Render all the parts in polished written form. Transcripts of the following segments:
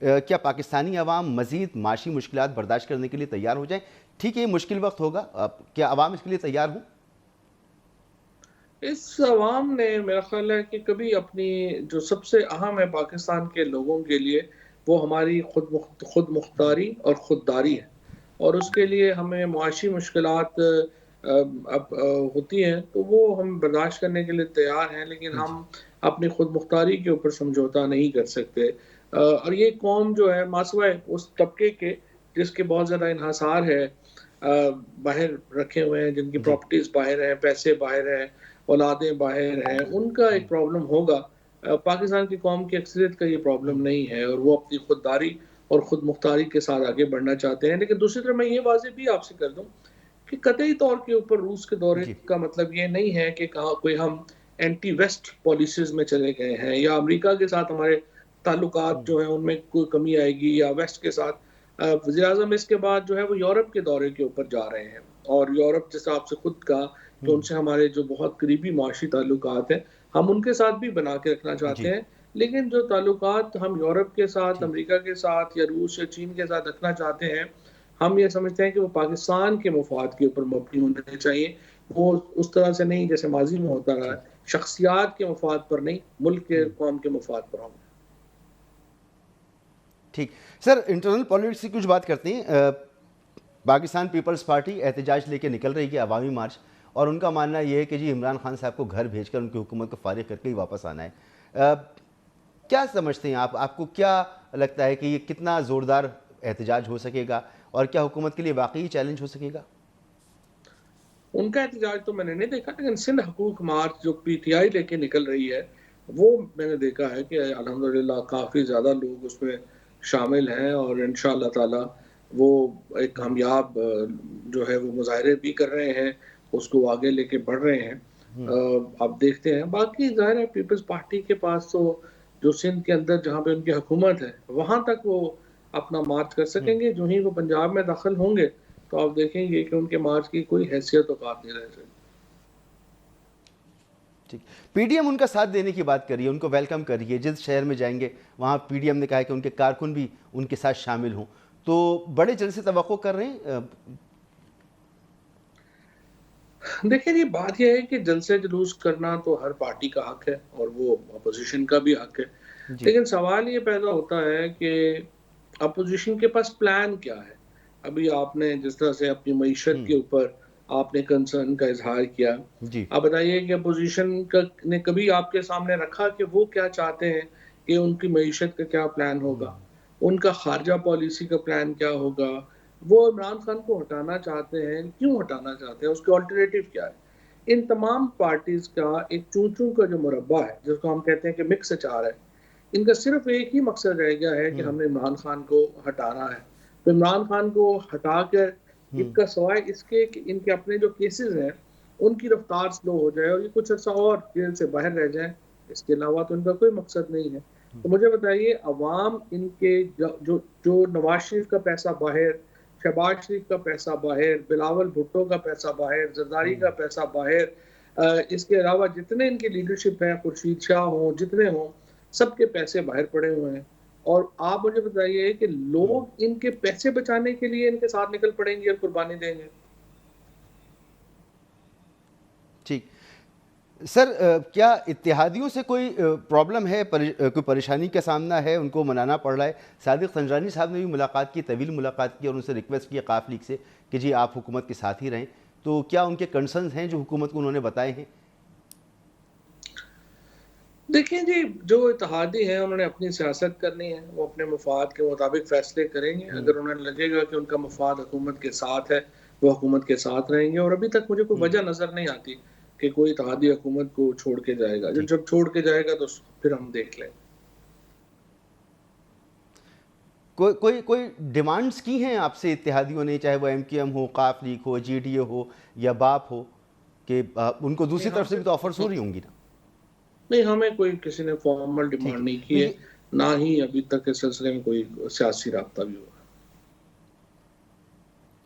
کیا پاکستانی عوام مزید معاشی مشکلات برداشت کرنے کے لیے تیار ہو جائیں؟ ٹھیک ہے یہ مشکل وقت ہوگا، کیا عوام اس کے لیے تیار ہوں؟ اس عوام نے میرا خیال ہے کہ کبھی اپنی جو سب سے اہم ہے پاکستان کے لوگوں کے لیے، وہ ہماری خود جی مختاری اور خودداری ہے، اور اس کے لیے ہمیں معاشی مشکلات اب ہوتی ہیں تو وہ ہم برداشت کرنے کے لیے تیار ہیں، لیکن جی ہم اپنی خود مختاری کے اوپر سمجھوتا نہیں کر سکتے۔ اور یہ قوم جو ہے ماسوائے اس طبقے کے جس کے بہت زیادہ انحصار ہے، باہر رکھے ہوئے ہیں، جن کی جی پراپرٹیز باہر ہیں، پیسے باہر ہیں، اولادیں باہر ہیں، ان کا ایک پرابلم ہوگا۔ پاکستان کی قوم کی اکثریت کا یہ پرابلم نہیں ہے، اور وہ اپنی خودداری اور خود مختاری کے ساتھ آگے بڑھنا چاہتے ہیں۔ لیکن دوسری طرف میں یہ واضح بھی آپ سے کر دوں کہ قطعی طور کے اوپر روس کے دورے جی کا مطلب یہ نہیں ہے کہ کہاں کوئی ہم اینٹی ویسٹ پالیسیز میں چلے گئے ہیں، یا امریکہ کے ساتھ ہمارے تعلقات جو ہیں ان میں کوئی کمی آئے گی، یا ویسٹ کے ساتھ۔ وزیر اعظم اس کے بعد جو ہے وہ یورپ کے دورے کے اوپر جا رہے ہیں، اور یورپ جیسا آپ سے خود کہا کہ ان سے ہمارے جو بہت قریبی معاشی تعلقات ہیں، ہم ان کے ساتھ بھی بنا کے رکھنا جی چاہتے ہیں، لیکن جو تعلقات ہم یورپ کے ساتھ، ٹھیک امریکہ کے ساتھ، یا روس یا چین کے ساتھ رکھنا چاہتے ہیں، ہم یہ سمجھتے ہیں کہ وہ پاکستان کے مفاد کے اوپر مبنی ہونے چاہیے۔ وہ اس طرح سے نہیں جیسے ماضی میں ہوتا رہا ٹھیک ہے، شخصیات کے مفاد پر نہیں، ملک کے قوم کے مفاد پر ہوں۔ ٹھیک سر، انٹرنل پالیٹکس کی کچھ بات کرتے ہیں۔ پاکستان پیپلز پارٹی احتجاج لے کے نکل رہی ہے، عوامی مارچ، اور ان کا ماننا یہ ہے کہ جی عمران خان صاحب کو گھر بھیج کر ان کی حکومت کو فارغ کر کے ہی واپس آنا ہے۔ کیا سمجھتے ہیں آپ کو کیا لگتا ہے کہ یہ کتنا زوردار احتجاج ہو سکے گا، اور کیا حکومت کے لیے واقعی چیلنج ہو سکے گا؟ ان کا احتجاج تو میں نے نہیں دیکھا، لیکن سندھ حقوق مارچ جو پی ٹی آئی لے کے نکل رہی ہے، وہ میں نے دیکھا ہے کہ الحمدللہ کافی زیادہ لوگ اس میں شامل ہیں، اور انشاءاللہ تعالی وہ ایک کامیاب جو ہے وہ مظاہرے بھی کر رہے ہیں، اس کو آگے لے کے بڑھ رہے ہیں۔ آپ دیکھتے ہیں باقی ظاہر ہے پیپلز پارٹی کے پاس تو جو سندھ کے اندر جہاں پہ ان کی حکومت ہے وہاں تک وہ اپنا مارچ کر سکیں گے، جو ہی وہ پنجاب میں داخل ہوں گے تو آپ دیکھیں گے کہ ان کے مارچ کی کوئی حیثیت اوقات نہیں رہ سکتی۔ ٹھیک، پی ڈی ایم ان کا ساتھ دینے کی بات کریے، ان کو ویلکم کریے، جس شہر میں جائیں گے وہاں پی ڈی ایم نے کہا ہے کہ ان کے کارکن بھی ان کے ساتھ شامل ہوں، تو بڑے جلسے توقع کر رہے ہیں؟ دیکھیں جی، بات یہ ہے کہ جلسے جلوس کرنا تو ہر پارٹی کا حق ہے، اور وہ اپوزیشن کا بھی حق ہے، جی لیکن سوال یہ پیدا ہوتا ہے کہ اپوزیشن کے پاس پلان کیا ہے۔ ابھی آپ نے جس طرح سے اپنی معیشت کے اوپر آپ نے کنسرن کا اظہار کیا، جی آپ بتائیے کہ اپوزیشن نے کبھی آپ کے سامنے رکھا کہ وہ کیا چاہتے ہیں، کہ ان کی معیشت کا کیا پلان ہوگا، ان کا خارجہ پالیسی کا پلان کیا ہوگا، وہ عمران خان کو ہٹانا چاہتے ہیں، کیوں ہٹانا چاہتے ہیں، اس کے آلٹرنیٹو کیا ہے۔ ان تمام پارٹیز کا ایک چوں چوں کا جو مربع ہے، جس کو ہم کہتے ہیں کہ مکس اچار ہے، ان کا صرف ایک ہی مقصد رہ گیا ہے کہ ہم نے عمران خان کو ہٹانا ہے۔ تو عمران خان کو ہٹا کر ان کا سوائے اس کے کہ ان کے اپنے جو کیسز ہیں ان کی رفتار سلو ہو جائے اور یہ کچھ عرصہ اور جیل سے باہر رہ جائیں، اس کے علاوہ تو ان کا کوئی مقصد نہیں ہے۔ تو مجھے بتائیے، عوام ان کے جو نواز شریف کا پیسہ باہر، شہباز شریف کا پیسہ باہر، بلاول بھٹو کا پیسہ باہر، زرداری کا پیسہ باہر، اس کے علاوہ جتنے ان کی لیڈرشپ ہیں، خورشید شاہ ہوں، جتنے ہوں، سب کے پیسے باہر پڑے ہوئے ہیں، اور آپ مجھے بتائیے کہ لوگ ان کے پیسے بچانے کے لیے ان کے ساتھ نکل پڑیں گے اور قربانی دیں گے۔ ٹھیک سر، کیا اتحادیوں سے کوئی پرابلم ہے، کوئی پریشانی کا سامنا ہے، ان کو منانا پڑ رہا ہے؟ صادق سنجرانی صاحب نے بھی ملاقات کی، طویل ملاقات کی، اور ان سے ریکویسٹ کیا قاف لیگ سے کہ جی آپ حکومت کے ساتھ ہی رہیں، تو کیا ان کے کنسرنز ہیں جو حکومت کو انہوں نے بتائے ہیں؟ دیکھیں جی، جو اتحادی ہیں انہوں نے اپنی سیاست کرنی ہے، وہ اپنے مفاد کے مطابق فیصلے کریں گے، اگر انہیں لگے گا کہ ان کا مفاد حکومت کے ساتھ ہے وہ حکومت کے ساتھ رہیں گے، اور ابھی تک مجھے کوئی وجہ نظر نہیں آتی کہ کوئی اتحادی حکومت کو چھوڑ کے جائے گا۔ ٹھیک، جب چھوڑ کے جائے گا تو پھر ہم دیکھ لیں۔ کوئی ڈیمانڈز کی ہیں آپ سے اتحادیوں نے، چاہے وہ ایم کیو ایم ہو، قاف league who, G D A ہو یا باپ ہو، کہ ان کو دوسری نہیں، ہم طرف سے سے بھی تو آفرز ہو رہی ہوں گی نا؟ نہیں، ہمیں کوئی کسی نے فارمل ٹھیک ڈیمانڈ نہیں تو کی ہے، نہ ہی ابھی تک اس سلسلے میں کوئی سیاسی رابطہ بھی ہوا۔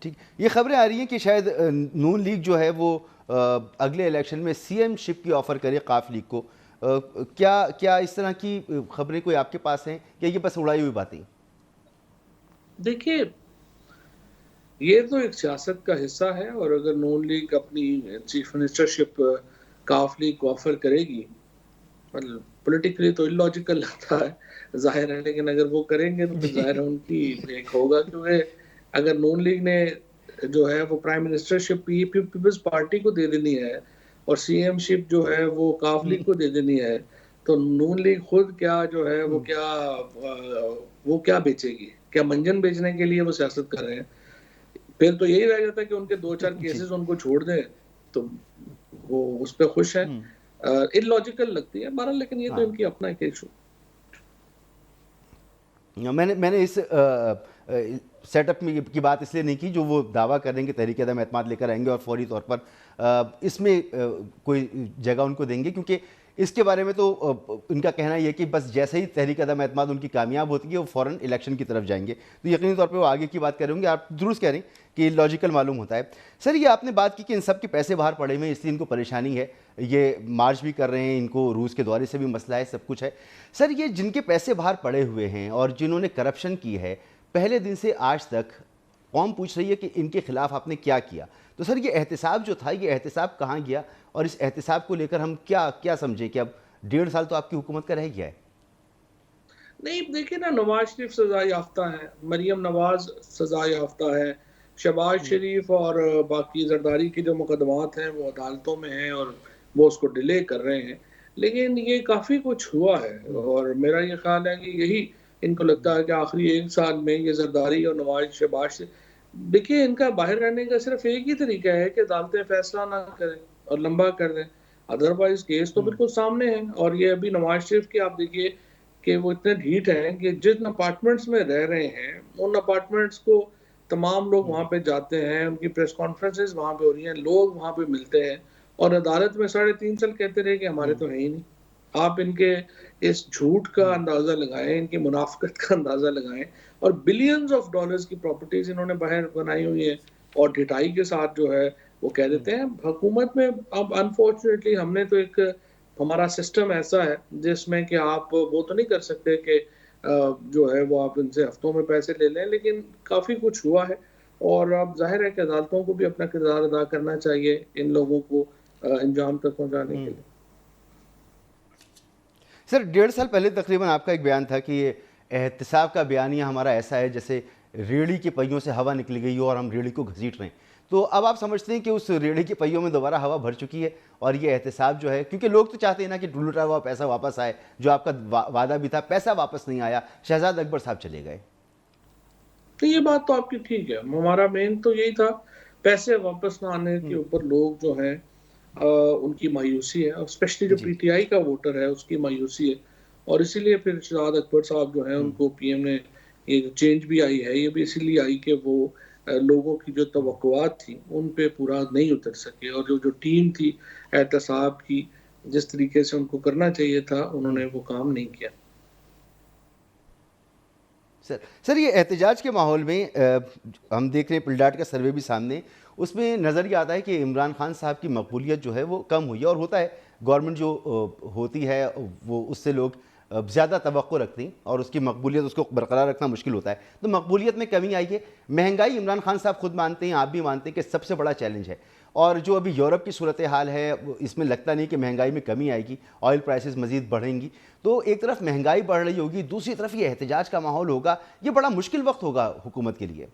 ٹھیک، یہ خبریں آ رہی ہیں کہ شاید نون لیگ جو ہے وہ اگلے الیکشن میں سی ایم شپ کی آفر کرے قاف لیگ کو، کیا اس طرح کی خبریں کوئی آپ کے پاس ہیں یا یہ بس اڑائی ہوئی باتیں؟ دیکھیے یہ تو ایک سیاست کا حصہ ہے، اور اگر نون لیگ اپنی چیف منسٹرشپ کاف لیگ کو آفر کرے گی، پولیٹیکلی تو اللاجیکل لگتا ہے ظاہر ہے، لیکن اگر وہ کریں گے تو پھر ظاہر ہے ان کی ایک ہوگا، کیونکہ اگر نون لیگ نے جو ہے وہ پرائم منسٹرشپ پیپلز پارٹی کو دے دینی ہے اور سی ایم شپ جو ہے وہ کاف لیگ کو دے دینی ہے، تو نون لیگ خود کیا جو ہے وہ کیا بیچے گی؟ کیا منجن بیچنے کے لیے وہ سیاست کر رہے ہیں؟ پھر تو یہی رہ جاتا ہے کہ ان کے 2-4 جی کیسز ان کو چھوڑ دیں تو وہ اس پہ خوش ہیں. ان لاجیکل لگتی ہے بہرحال، لیکن یہ تو ہاں، ان کی اپنا ایک ایشو. میں نے اس سیٹ اپ کی بات اس لیے نہیں کی جو وہ دعویٰ کریں گے تحریک عدم اعتماد لے کر آئیں گے اور فوری طور پر اس میں کوئی جگہ ان کو دیں گے، کیونکہ اس کے بارے میں تو ان کا کہنا یہ ہے کہ بس جیسے ہی تحریک عدم اعتماد ان کی کامیاب ہوتی ہے وہ فوراً الیکشن کی طرف جائیں گے، تو یقینی طور پہ وہ آگے کی بات کریں گے. آپ درست کہہ رہے ہیں کہ لاجیکل معلوم ہوتا ہے. سر یہ آپ نے بات کی کہ ان سب کے پیسے باہر پڑے ہوئے ہیں اس لیے ان کو پریشانی ہے، یہ مارچ بھی کر رہے ہیں، ان کو روس کے دورے سے بھی مسئلہ ہے، سب کچھ ہے. سر یہ جن کے پیسے باہر پڑے ہوئے ہیں اور جنہوں نے کرپشن کی ہے، پہلے دن سے آج تک قوم پوچھ رہی ہے کہ ان کے خلاف آپ نے کیا کیا، تو سر یہ احتساب جو تھا یہ احتساب کہاں گیا، اور اس احتساب کو لے کر ہم کیا سمجھیں کہ اب 1.5 سال تو آپ کی حکومت کا رہ گیا ہے؟ نہیں دیکھیں نا، نواز شریف سزا یافتہ ہے، مریم نواز سزا یافتہ ہے، شہباز شریف اور باقی زرداری کے جو مقدمات ہیں وہ عدالتوں میں ہیں اور وہ اس کو ڈیلے کر رہے ہیں، لیکن یہ کافی کچھ ہوا ہے. اور میرا یہ خیال ہے کہ یہی ان کو لگتا ہے کہ آخری 1 سال میں یہ زرداری اور نواز شہباز سے دیکھیے ان کا باہر رہنے کا صرف ایک ہی طریقہ ہے کہ عدالتیں فیصلہ نہ کریں اور لمبا کر دیں، ادروائز کیس تو بالکل سامنے ہیں. اور یہ ابھی نواز شریف کی آپ دیکھیے کہ وہ اتنے ڈھیٹ ہیں کہ جن اپارٹمنٹس میں رہ رہے ہیں ان اپارٹمنٹس کو تمام لوگ وہاں پہ جاتے ہیں، ان کی پریس کانفرنسز وہاں پہ ہو رہی ہیں، لوگ وہاں پہ ملتے ہیں، اور عدالت میں 3.5 سال کہتے رہے کہ ہمارے تو ہیں ہی نہیں. آپ ان کے اس جھوٹ کا اندازہ لگائیں، ان کی منافقت کا اندازہ لگائیں، اور بلینز آف ڈالرز کی پراپرٹیز انہوں نے باہر بنائی ہوئی ہیں، اور ڈھٹائی کے ساتھ جو ہے وہ کہہ دیتے ہیں حکومت میں. اب انفارچونیٹلی ہم نے تو ہمارا سسٹم ایسا ہے جس میں کہ آپ وہ تو نہیں کر سکتے کہ جو ہے وہ آپ ان سے ہفتوں میں پیسے لے لیں، لیکن کافی کچھ ہوا ہے. اور اب ظاہر ہے کہ عدالتوں کو بھی اپنا کردار ادا کرنا چاہیے ان لوگوں کو انجام تک پہنچانے کے لیے. سر 1.5 سال پہلے تقریباً آپ کا ایک بیان تھا کہ یہ احتساب کا بیانیہ ہمارا ایسا ہے جیسے ریڑھی کے پہیوں سے ہوا نکل گئی ہو اور ہم ریڑھی کو گھسیٹ رہے ہیں، تو اب آپ سمجھتے ہیں کہ اس ریڑھی کے پہیوں میں دوبارہ ہوا بھر چکی ہے اور یہ احتساب جو ہے، کیونکہ لوگ تو چاہتے ہیں نا کہ لوٹا ہوا پیسہ واپس آئے، جو آپ کا وعدہ بھی تھا پیسہ واپس نہیں آیا، شہزاد اکبر صاحب چلے گئے. تو یہ بات تو آپ کی ٹھیک ہے، ہمارا مین تو یہی تھا، پیسے واپس نہ آنے کے اوپر لوگ جو ہیں ان کی مایوسی ہے، اور اسپیشلی جو جی پی ٹی آئی کا ووٹر ہے اس کی مایوسی ہے. اور اسی لیے پھر شہزاد اکبر صاحب جو ہیں ان کو پی ایم نے یہ چینج بھی آئی ہے، یہ بھی اسی لیے آئی کہ وہ لوگوں کی جو توقعات تھی ان پہ پورا نہیں اتر سکے، اور جو ٹیم تھی احتساب کی جس طریقے سے ان کو کرنا چاہیے تھا انہوں نے وہ کام نہیں کیا. سر یہ احتجاج کے ماحول میں ہم دیکھ رہے ہیں پلڈاٹ کا سروے بھی سامنے، اس میں نظر یہ آتا ہے کہ عمران خان صاحب کی مقبولیت جو ہے وہ کم ہوئی ہے، اور ہوتا ہے گورنمنٹ جو ہوتی ہے وہ اس سے لوگ زیادہ توقع رکھتے ہیں اور اس کی مقبولیت اس کو برقرار رکھنا مشکل ہوتا ہے، تو مقبولیت میں کمی آئی ہے. مہنگائی عمران خان صاحب خود مانتے ہیں، آپ بھی مانتے ہیں کہ سب سے بڑا چیلنج ہے، اور جو ابھی یورپ کی صورتحال ہے اس میں لگتا نہیں کہ مہنگائی میں کمی آئے گی، آئل پرائسز مزید بڑھیں گی، تو ایک طرف مہنگائی بڑھ رہی ہوگی، دوسری طرف یہ احتجاج کا ماحول ہوگا، یہ بڑا مشکل وقت ہوگا حکومت کے لیے.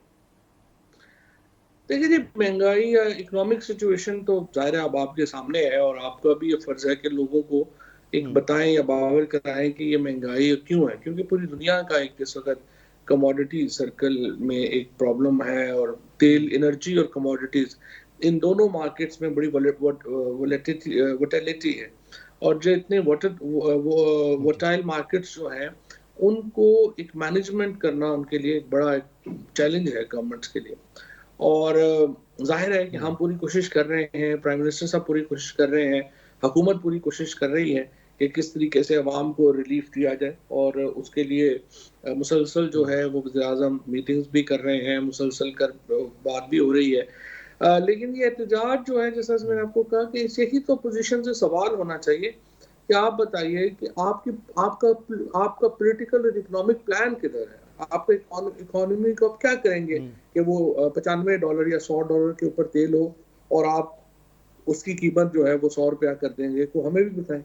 دیکھیے جی، مہنگائی یا اکنامک سچویشن تو ظاہر ہے اب آپ کے سامنے ہے، اور آپ کا بھی یہ فرض ہے کہ لوگوں کو ایک بتائیں یا باور کرائیں کہ یہ مہنگائی کیوں ہے، کیونکہ پوری دنیا کا ایک اس وقت کموڈٹی سرکل میں ایک پرابلم ہے، اور تیل، انرجی اور کموڈٹیز ان دونوں مارکیٹس میں بڑی وٹیلیٹی ہے. اور جو اتنے وٹائل مارکیٹس جو ہیں ان کو ایک مینجمنٹ کرنا ان کے لیے ایک بڑا چیلنج ہے گورنمنٹس کے لیے. اور ظاہر ہے کہ ہم پوری کوشش کر رہے ہیں، پرائم منسٹر صاحب پوری کوشش کر رہے ہیں، حکومت پوری کوشش کر رہی ہے کہ کس طریقے سے عوام کو ریلیف دیا جائے، اور اس کے لیے مسلسل جو ہے وہ وزیر اعظم میٹنگز بھی کر رہے ہیں، مسلسل بات بھی ہو رہی ہے. لیکن یہ احتجاج جو ہے جیسا میں نے آپ کو کہا کہ اس یہی تو پوزیشن سے سوال ہونا چاہیے کہ آپ بتائیے کہ آپ کا پولیٹیکل اور اکنامک پلان کدھر ہے. آپ اکانومی کو آپ کیا کریں گے کہ وہ $95 یا $100 کے اوپر تیل ہو اور آپ اس کی قیمت جو ہے وہ $100 کر دیں گے؟ تو ہمیں بھی بتائیں.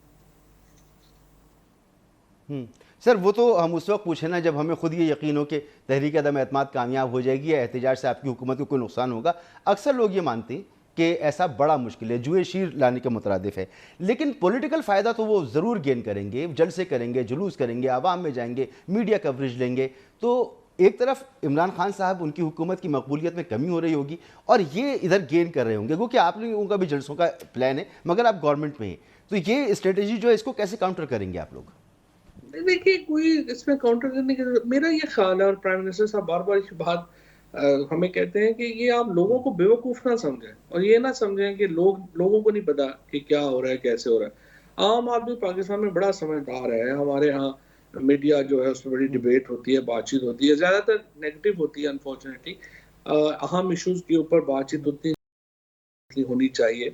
سر وہ تو ہم اس وقت پوچھیں نا جب ہمیں خود یہ یقین ہو کہ تحریک عدم اعتماد کامیاب ہو جائے گی یا احتجاج سے آپ کی حکومت کو کوئی نقصان ہوگا. اکثر لوگ یہ مانتے ہیں کہ ایسا بڑا مشکل ہے، جوئے شیر لانے کے مترادف ہے، لیکن پولیٹیکل فائدہ تو وہ ضرور گین کریں گے، جلسے کریں گے، جلوس کریں گے، عوام میں جائیں گے، میڈیا کوریج لیں گے. تو ایک طرف عمران خان صاحب ان کی حکومت کی مقبولیت میں کمی ہو رہی ہوگی اور یہ ادھر گین کر رہے ہوں گے، کیونکہ آپ لوگوں کا بھی جلسوں کا پلان ہے مگر آپ گورنمنٹ میں ہیں. تو یہ اسٹریٹجی جو ہے اس کو کیسے کاؤنٹر کریں گے آپ لوگ؟ دیکھیے کوئی اس میں کاؤنٹر کرنے کی ضرورت، میرا یہ خیال ہے، اور پرائم منسٹر صاحب بار بار اس بات ہمیں کہتے ہیں کہ یہ آپ لوگوں کو بیوقوف نہ سمجھیں اور یہ نہ سمجھیں کہ لوگوں کو نہیں پتا کہ کیا ہو رہا ہے، کیسے ہو رہا ہے. عام آدمی پاکستان میں بڑا سمجھدار ہے. ہمارے ہاں میڈیا جو ہے اس میں بڑی ڈیبیٹ ہوتی ہے، بات چیت ہوتی ہے، زیادہ تر نیگیٹو ہوتی ہے انفارچونیٹلی. اہم ایشوز کے اوپر بات چیت اتنی ہونی چاہیے.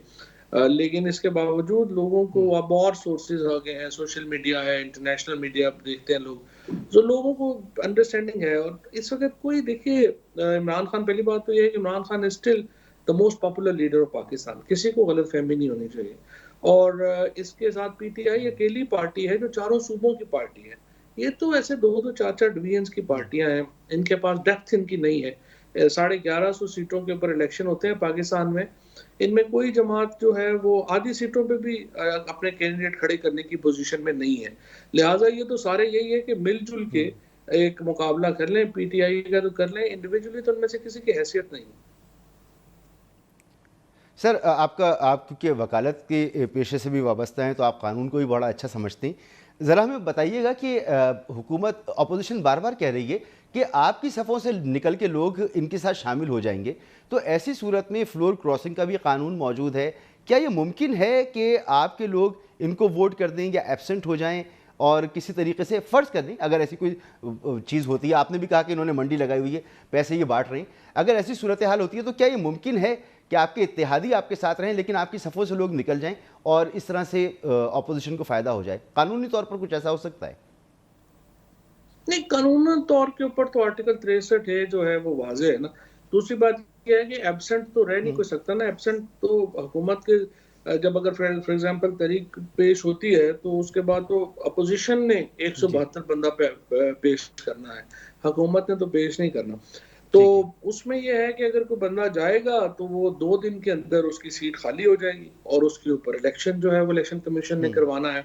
لیکن اس کے باوجود لوگوں کو اب اور سورسز آ گئے ہیں، سوشل میڈیا ہے، انٹرنیشنل میڈیا دیکھتے ہیں لوگ، جو لوگوں کو انڈرسٹینڈنگ ہے. اور اس وقت کوئی دیکھیے عمران خان، پہلی بات تو یہ ہے کہ Imran Khan is still the most popular leader of Pakistan. کسی کو غلط فہمی نہیں ہونی چاہیے. اور اس کے ساتھ پی ٹی آئی اکیلی پارٹی ہے جو چاروں صوبوں کی پارٹی ہے. یہ تو ایسے دو چار ڈویژنز کی پارٹیاں ہیں، ان کے پاس ڈیپتھ ان کی نہیں ہے. 1150 سیٹوں کے اوپر الیکشن ہوتے ہیں پاکستان میں، ان میں کوئی جماعت جو ہے وہ آدھی سیٹوں پہ بھی اپنے کینڈیڈیٹ کھڑے کرنے کی پوزیشن میں نہیں ہے. لہٰذا یہ تو سارے یہی ہے کہ مل جل کے ایک مقابلہ کر لیں. پی ٹی آئی کا تو کر لیں، انڈیویجولی تو ان میں سے کسی کی حیثیت نہیں. سر آپ کیونکہ وکالت کے پیشے سے بھی وابستہ ہیں تو آپ قانون کو بھی بڑا اچھا سمجھتے ہیں. ذرا ہمیں بتائیے گا کہ حکومت اپوزیشن بار بار کہہ رہی ہے کہ آپ کی صفوں سے نکل کے لوگ ان کے ساتھ شامل ہو جائیں گے، تو ایسی صورت میں فلور کراسنگ کا بھی قانون موجود ہے. کیا یہ ممکن ہے کہ آپ کے لوگ ان کو ووٹ کر دیں یا ایبسنٹ ہو جائیں اور کسی طریقے سے فرض کر دیں اگر ایسی کوئی چیز ہوتی ہے؟ آپ نے بھی کہا کہ انہوں نے منڈی لگائی ہوئی ہے، پیسے یہ بانٹ رہے ہیں. اگر ایسی صورتحال ہوتی ہے تو کیا یہ ممکن ہے کہ آپ کے اتحادی آپ کے ساتھ رہیں لیکن آپ کی صفوں سے لوگ نکل جائیں اور اس طرح سے اپوزیشن کو فائدہ ہو جائے؟ قانونی طور پر کچھ ایسا ہو سکتا ہے؟ نہیں، قانونی طور کے اوپر تو آرٹیکل 63 جو ہے وہ واضح ہے نا. دوسری بات یہ ہے کہ ایبسنٹ تو رہ نہیں کوئی سکتا نا. ایبسنٹ تو حکومت کے جب اگر فار ایگزامپل تحریک پیش ہوتی ہے تو اس کے بعد تو اپوزیشن نے 172 بندہ پیش کرنا ہے، حکومت نے تو پیش نہیں کرنا. تو اس میں یہ ہے کہ اگر کوئی بندہ جائے گا تو وہ 2 دن کے اندر اس کی سیٹ خالی ہو جائے گی اور اس کے اوپر الیکشن جو ہے وہ الیکشن کمیشن نے کروانا ہے،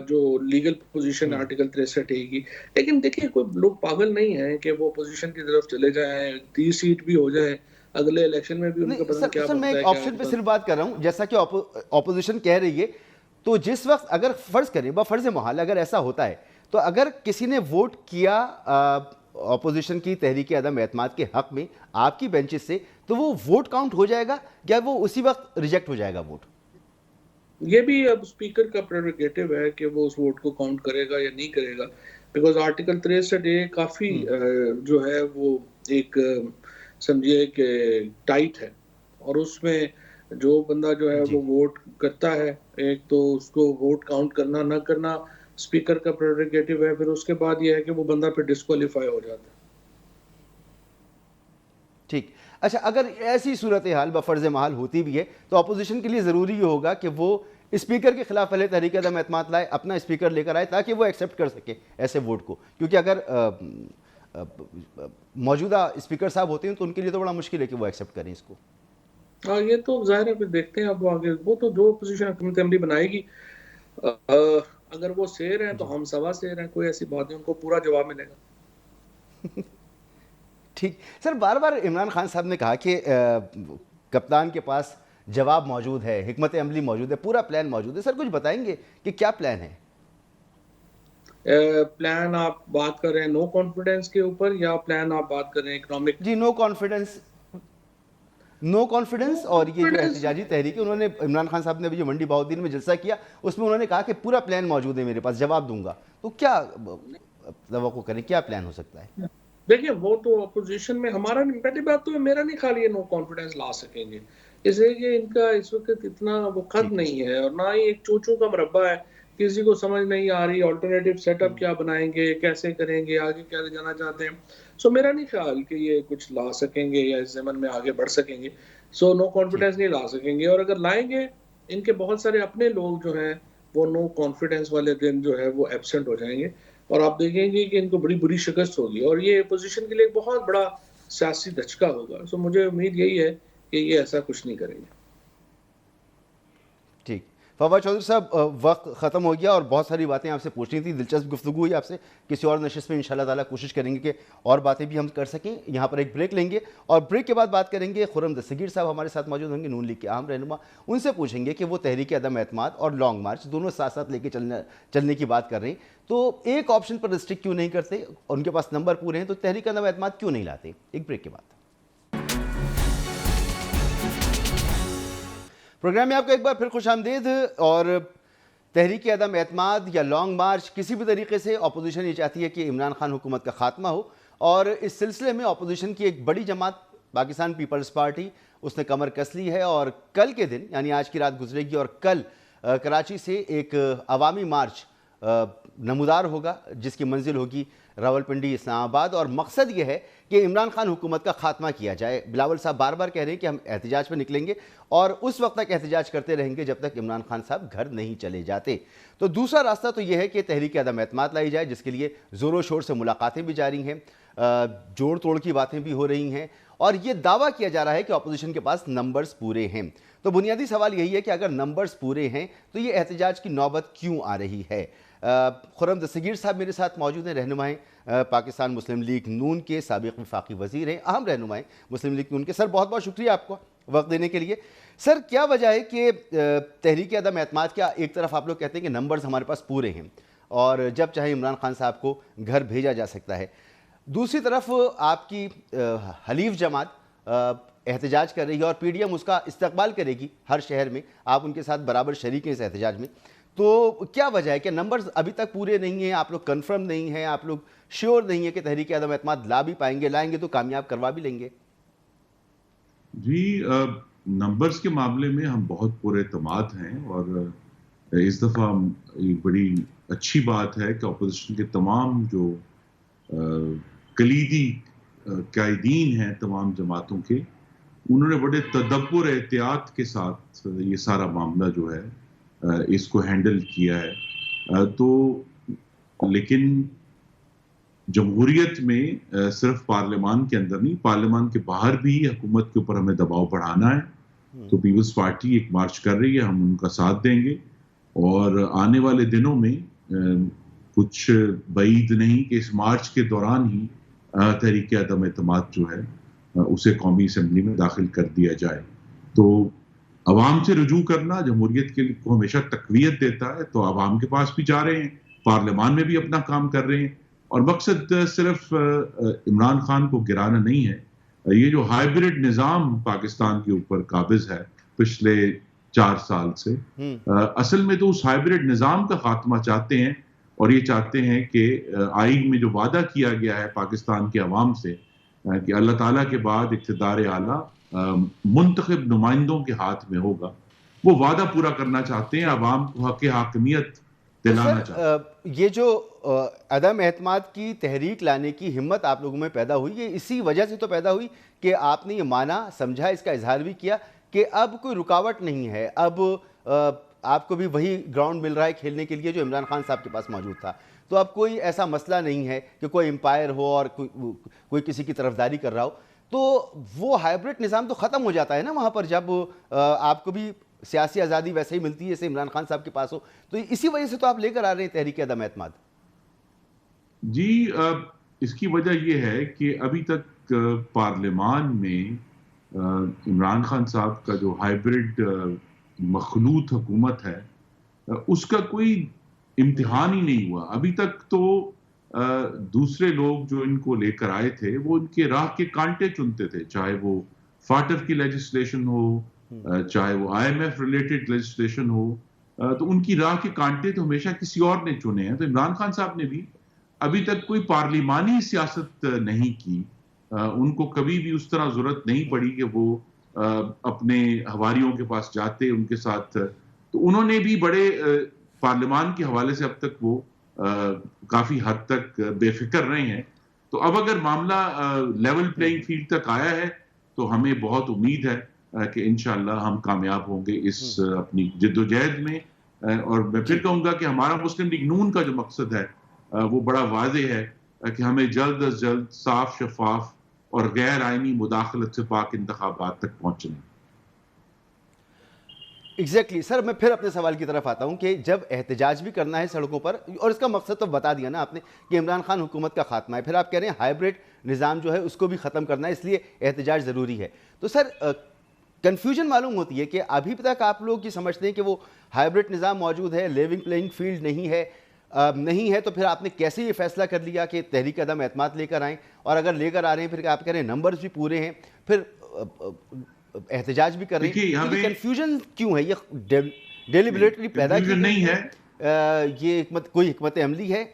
جو لیگل پوزیشن آرٹیکل 63 ہے گی. لیکن دیکھیں کوئی لوگ پاگل نہیں ہیں کہ وہ اپوزیشن کی طرف چلے جائیں، 30 سیٹ بھی ہو جائے اگلے الیکشن میں بھی ان کا نہیں پتہ نہیں کیا سر میں بنتا ایک ہے کیا آپشن پہ ہوتا ہے. صرف بات کر رہا ہوں، جیسا کہ اپوزیشن کہہ رہی ہے، تو جس وقت اگر فرض کریں بفرض محال اگر ایسا ہوتا ہے تو اگر کسی نے ووٹ کیا اپوزیشن کی تحریک عدم اعتماد کے حق میں آپ کی بینچز سے، تو وہ ووٹ کاؤنٹ ہو جائے گا یا وہ اسی وقت ریجیکٹ ہو جائے گا ووٹ؟ یہ بھی اب اسپیکر کا پریروگیٹو ہے کہ وہ اس ووٹ کو کاؤنٹ کرے گا یا نہیں کرے گا. بیکاز آرٹیکل 63 کافی جو ہے وہ ایک سمجھیے کہ ٹائٹ ہے، اور اس میں جو بندہ جو ہے وہ ووٹ کرتا ہے، ایک تو اس کو ووٹ کاؤنٹ کرنا نہ کرنا اسپیکر کا پریروگیٹو ہے. پھر اس کے بعد یہ ہے کہ وہ بندہ پھر ڈسکوالیفائی ہو جاتا ہے. ٹھیک. اچھا اگر ایسی صورتحال بفرض محال ہوتی بھی ہے تو اپوزیشن کے لیے ضروری یہ ہوگا کہ وہ اسپیکر کے خلاف پہلے تحریک عدم اعتماد لائے، اپنا اسپیکر لے کر آئے تاکہ وہ ایکسیپٹ کر سکے ایسے ووٹ کو، کیونکہ اگر موجودہ اسپیکر صاحب ہوتے ہیں تو ان کے لیے تو بڑا مشکل ہے کہ وہ ایکسیپٹ کریں اس کو. ہاں یہ تو ظاہر ہے، پھر دیکھتے ہیں اب آگے. وہ تو جو اپوزیشن حکومت عملی بنائے گی، اگر وہ سیر ہیں تو ہم سوا سیر ہیں، کوئی ایسی بات نہیں، ان کو پورا جواب ملے گا. ٹھیک. سر بار بار عمران خان صاحب نے کہا کہ کپتان کے پاس جواب موجود ہے، حکمت عملی موجود ہے، پورا پلان موجود ہے. سر کچھ بتائیں گے کہ کیا پلان ہے؟ پلان آپ بات کر رہے ہیں نو کانفیڈنس کے اوپر یا پلان آپ بات کر رہے ہیں اکنامک؟ جی نو کانفیڈنس. No confidence. اور یہ جو احتجاجی تحریک ہے، انہوں نے عمران خان صاحب نے بھی جو منڈی بہاؤالدین میں جلسہ کیا اس میں انہوں نے کہا کہ پورا پلان موجود ہے میرے پاس، جواب دوں گا. تو کیا توقع کریں، کیا پلان ہو سکتا ہے؟ دیکھیں وہ تو اپوزیشن میں ہمارا، پہلی بات تو میرا نہیں خیال یہ نو کانفیڈنس لا سکیں گے، اس لیے کہ ان کا اس وقت اتنا وہ قد نہیں ہے اور نہ ہی ایک چوچوں کا مربع ہے کسی کو سمجھ نہیں آ رہی آلٹرنیٹیو سیٹ اپ کیا بنائیں گے، کیسے کریں گے، آگے کیا لے جانا چاہتے ہیں. سو میرا نہیں خیال کہ یہ کچھ لا سکیں گے یا اس زمن میں آگے بڑھ سکیں گے. سو نو ٹھیک. کانفیڈنس نہیں لا سکیں گے، اور اگر لائیں گے ان کے بہت سارے اپنے لوگ جو ہیں وہ نو کانفیڈنس والے دن جو ہے وہ ایبسنٹ ہو جائیں گے، اور آپ دیکھیں گے کہ ان کو بڑی بری شکست ہوگی، اور یہ اپوزیشن کے لیے ایک بہت بڑا سیاسی دھچکا ہوگا. سو مجھے امید یہی ہے کہ یہ ایسا کچھ نہیں کریں گے. ٹھیک. فواد چودھری صاحب، وقت ختم ہو گیا اور بہت ساری باتیں آپ سے پوچھنی تھی. دلچسپ گفتگو ہوئی آپ سے. کسی اور نشست میں انشاءاللہ تعالیٰ کوشش کریں گے کہ اور باتیں بھی ہم کر سکیں. یہاں پر ایک بریک لیں گے اور بریک کے بعد بات کریں گے. خرم دستگیر صاحب ہمارے ساتھ موجود ہوں گے، نون لیگ کے اہم رہنما. ان سے پوچھیں گے کہ وہ تحریک عدم اعتماد اور لانگ مارچ دونوں ساتھ ساتھ لے کے چلنے کی بات کر رہے ہیں، تو ایک آپشن پر ریسٹرکٹ کیوں نہیں کرتے؟ ان کے پاس نمبر پورے ہیں تو تحریک عدم اعتماد کیوں نہیں لاتے؟ ایک بریک کے بعد. پروگرام میں آپ کو ایک بار پھر خوش آمدید. اور تحریک عدم اعتماد یا لانگ مارچ، کسی بھی طریقے سے اپوزیشن یہ چاہتی ہے کہ عمران خان حکومت کا خاتمہ ہو، اور اس سلسلے میں اپوزیشن کی ایک بڑی جماعت پاکستان پیپلز پارٹی اس نے کمر کس لی ہے. اور کل کے دن یعنی آج کی رات گزرے گی اور کل کراچی سے ایک عوامی مارچ نمودار ہوگا جس کی منزل ہوگی راولپنڈی، اسلام آباد، اور مقصد یہ ہے کہ عمران خان حکومت کا خاتمہ کیا جائے. بلاول صاحب بار بار کہہ رہے ہیں کہ ہم احتجاج پہ نکلیں گے اور اس وقت تک احتجاج کرتے رہیں گے جب تک عمران خان صاحب گھر نہیں چلے جاتے. تو دوسرا راستہ تو یہ ہے کہ تحریک عدم اعتماد لائی جائے، جس کے لیے زور و شور سے ملاقاتیں بھی جاری ہیں، جوڑ توڑ کی باتیں بھی ہو رہی ہیں، اور یہ دعویٰ کیا جا رہا ہے کہ اپوزیشن کے پاس نمبرز پورے ہیں. تو بنیادی سوال یہی ہے کہ اگر نمبرز پورے ہیں تو یہ احتجاج کی نوبت کیوں آ رہی ہے؟ خرم دستگیر صاحب میرے ساتھ موجود ہیں، رہنما ہیں پاکستان مسلم لیگ نون کے، سابق وفاقی وزیر ہیں، اہم رہنما ہیں مسلم لیگ نون کے. سر بہت بہت شکریہ آپ کو وقت دینے کے لیے. سر کیا وجہ ہے کہ تحریک عدم اعتماد کیا ایک طرف آپ لوگ کہتے ہیں کہ نمبرز ہمارے پاس پورے ہیں اور جب چاہے عمران خان صاحب کو گھر بھیجا جا سکتا ہے، دوسری طرف آپ کی حلیف جماعت احتجاج کر رہی ہے اور پی ڈی ایم اس کا استقبال کرے گی ہر شہر میں، آپ ان کے ساتھ برابر شریک ہیں اس احتجاج میں، تو کیا وجہ ہے کہ نمبرز ابھی تک پورے نہیں ہیں؟ آپ لوگ کنفرم نہیں ہیں، آپ لوگ شیور نہیں ہیں کہ تحریک عدم اعتماد لا بھی پائیں گے؟ لائیں گے تو کامیاب کروا بھی لیں گے؟ جی، نمبرز کے معاملے میں ہم بہت پورے اعتماد ہیں، اور اس دفعہ یہ بڑی اچھی بات ہے کہ اپوزیشن کے تمام جو کلیدی قائدین ہیں تمام جماعتوں کے، انہوں نے بڑے تدبر احتیاط کے ساتھ یہ سارا معاملہ جو ہے اس کو ہینڈل کیا ہے. تو لیکن جمہوریت میں صرف پارلیمان کے اندر نہیں، پارلیمان کے باہر بھی حکومت کے اوپر ہمیں دباؤ بڑھانا ہے. تو پیپلز پارٹی ایک مارچ کر رہی ہے، ہم ان کا ساتھ دیں گے، اور آنے والے دنوں میں کچھ بعید نہیں کہ اس مارچ کے دوران ہی تحریک عدم اعتماد جو ہے اسے قومی اسمبلی میں داخل کر دیا جائے. تو عوام سے رجوع کرنا جمہوریت کے لیے کو ہمیشہ تقویت دیتا ہے. تو عوام کے پاس بھی جا رہے ہیں، پارلیمان میں بھی اپنا کام کر رہے ہیں، اور مقصد صرف عمران خان کو گرانا نہیں ہے. یہ جو ہائیبرڈ نظام پاکستان کے اوپر قابض ہے پچھلے 4 سال سے، اصل میں تو اس ہائیبرڈ نظام کا خاتمہ چاہتے ہیں، اور یہ چاہتے ہیں کہ آئین میں جو وعدہ کیا گیا ہے پاکستان کے عوام سے کہ اللہ تعالیٰ کے بعد اقتدار اعلیٰ منتخب نمائندوں کے ہاتھ میں ہوگا، وہ وعدہ پورا کرنا چاہتے ہیں، عوام کو حق حاکمیت دلانا چاہتے ہیں. یہ جو عدم اعتماد کی تحریک لانے کی ہمت آپ لوگوں میں پیدا ہوئی، یہ اسی وجہ سے تو پیدا ہوئی کہ آپ نے یہ مانا، سمجھا، اس کا اظہار بھی کیا کہ اب کوئی رکاوٹ نہیں ہے، اب آپ کو بھی وہی گراؤنڈ مل رہا ہے کھیلنے کے لیے جو عمران خان صاحب کے پاس موجود تھا. تو اب کوئی ایسا مسئلہ نہیں ہے کہ کوئی امپائر ہو اور کوئی کسی کی طرفداری کر رہا ہو. تو وہ ہائیبرڈ نظام تو ختم ہو جاتا ہے نا وہاں پر، جب آپ کو بھی سیاسی آزادی ویسے ہی ملتی ہے جیسے عمران خان صاحب کے پاس ہو. تو اسی وجہ سے تو آپ لے کر آ رہے ہیں تحریک عدم اعتماد. جی، اس کی وجہ یہ ہے کہ ابھی تک پارلیمان میں عمران خان صاحب کا جو ہائیبرڈ مخلوط حکومت ہے اس کا کوئی امتحان ہی نہیں ہوا. ابھی تک تو دوسرے لوگ جو ان کو لے کر آئے تھے وہ ان کے راہ کے کانٹے چنتے تھے، چاہے وہ فاٹف کی لیجسلیشن ہو، چاہے وہ I M F related legislation ہو. تو ان کی راہ کے کانٹے تو ہمیشہ کسی اور نے چنے ہیں. تو عمران خان صاحب نے بھی ابھی تک کوئی پارلیمانی سیاست نہیں کی. ان کو کبھی بھی اس طرح ضرورت نہیں پڑی کہ وہ اپنے حواریوں کے پاس جاتے ان کے ساتھ. تو انہوں نے بھی بڑے پارلیمان کے حوالے سے اب تک وہ کافی حد تک بے فکر رہے ہیں. تو اب اگر معاملہ لیول پلینگ فیلڈ تک آیا ہے تو ہمیں بہت امید ہے کہ انشاءاللہ ہم کامیاب ہوں گے اس اپنی جدوجہد میں. اور میں پھر کہوں گا کہ ہمارا مسلم لیگ نون کا جو مقصد ہے وہ بڑا واضح ہے کہ ہمیں جلد از جلد صاف، شفاف اور غیر آئینی مداخلت سے پاک انتخابات تک پہنچنا. ایگزیکٹلی سر، میں پھر اپنے سوال کی طرف آتا ہوں کہ جب احتجاج بھی کرنا ہے سڑکوں پر، اور اس کا مقصد تو بتا دیا نا آپ نے کہ عمران خان حکومت کا خاتمہ ہے، پھر آپ کہہ رہے ہیں ہائیبرڈ نظام جو ہے اس کو بھی ختم کرنا ہے، اس لیے احتجاج ضروری ہے. تو سر کنفیوژن معلوم ہوتی ہے کہ ابھی تک آپ لوگ یہ سمجھتے ہیں کہ وہ ہائیبرڈ نظام موجود ہے، لیونگ پلینگ فیلڈ نہیں ہے تو پھر آپ نے کیسے یہ فیصلہ کر لیا کہ تحریک عدم اعتماد لے کر آئیں؟ اور اگر لے کر آ رہے ہیں پھر آپ کہہ رہے ہیں نمبرز بھی پورے ہیں، پھر احتجاج بھی کر رہے ہیں، یہ کنفیوژن کیوں ہے؟ یہ ڈیلیبریٹلی پیدا کی گئی ہے؟ یہ کوئی حکمت عملی ہے؟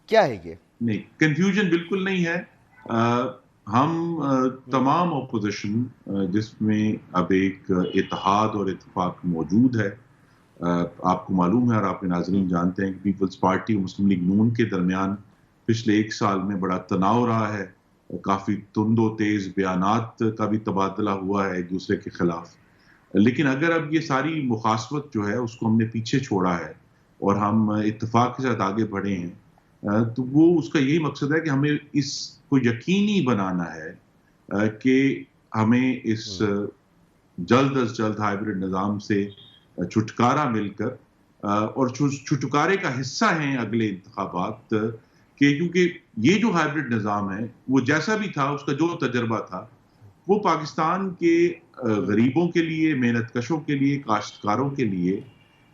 کیا ہے یہ؟ نہیں، کنفیوژن بالکل نہیں ہے. ہم تمام اپوزیشن جس میں اب ایک اتحاد اور اتفاق موجود ہے، آپ کو معلوم ہے اور آپ کے ناظرین جانتے ہیں کہ پیپلز پارٹی اور مسلم لیگ نون کے درمیان پچھلے 1 سال میں بڑا تناؤ رہا ہے، کافی تند و تیز بیانات کا بھی تبادلہ ہوا ہے ایک دوسرے کے خلاف. لیکن اگر اب یہ ساری مخاصمت جو ہے اس کو ہم نے پیچھے چھوڑا ہے اور ہم اتفاق کے ساتھ آگے بڑھے ہیں، تو وہ اس کا یہی مقصد ہے کہ ہمیں اس کو یقینی بنانا ہے کہ ہمیں اس جلد از جلد ہائیبرڈ نظام سے چھٹکارا مل کر، اور چھٹکارے کا حصہ ہیں اگلے انتخابات، کہ کیونکہ یہ جو ہائیبرڈ نظام ہے وہ جیسا بھی تھا، اس کا جو تجربہ تھا وہ پاکستان کے غریبوں کے لیے، محنت کشوں کے لیے، کاشتکاروں کے لیے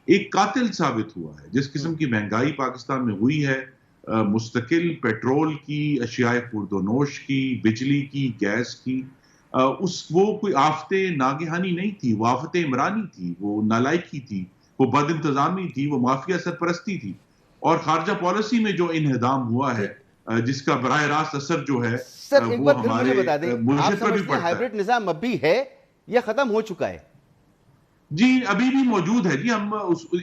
ایک قاتل ثابت ہوا ہے. جس قسم کی مہنگائی پاکستان میں ہوئی ہے، مستقل پیٹرول کی، اشیاء خورد و نوش کی، بجلی کی، گیس کی، وہ کوئی آفت ناگہانی نہیں تھی، وہ آفت عمرانی تھی، وہ نالائکی تھی، وہ بد انتظامی تھی، وہ مافیا سرپرستی تھی. اور خارجہ پالیسی میں جو انہدام ہوا ہے جس کا براہ راست اثر جو ہے سر ایک وہ بات پھر ہمارے مجھے بتا دیں، آپ معیشت پر بھی سمجھتے ہیں پڑتا ہے. ہائیبرڈ نظام اب بھی ہے یا ختم ہو چکا ہے؟ جی ابھی بھی موجود ہے جی. ہم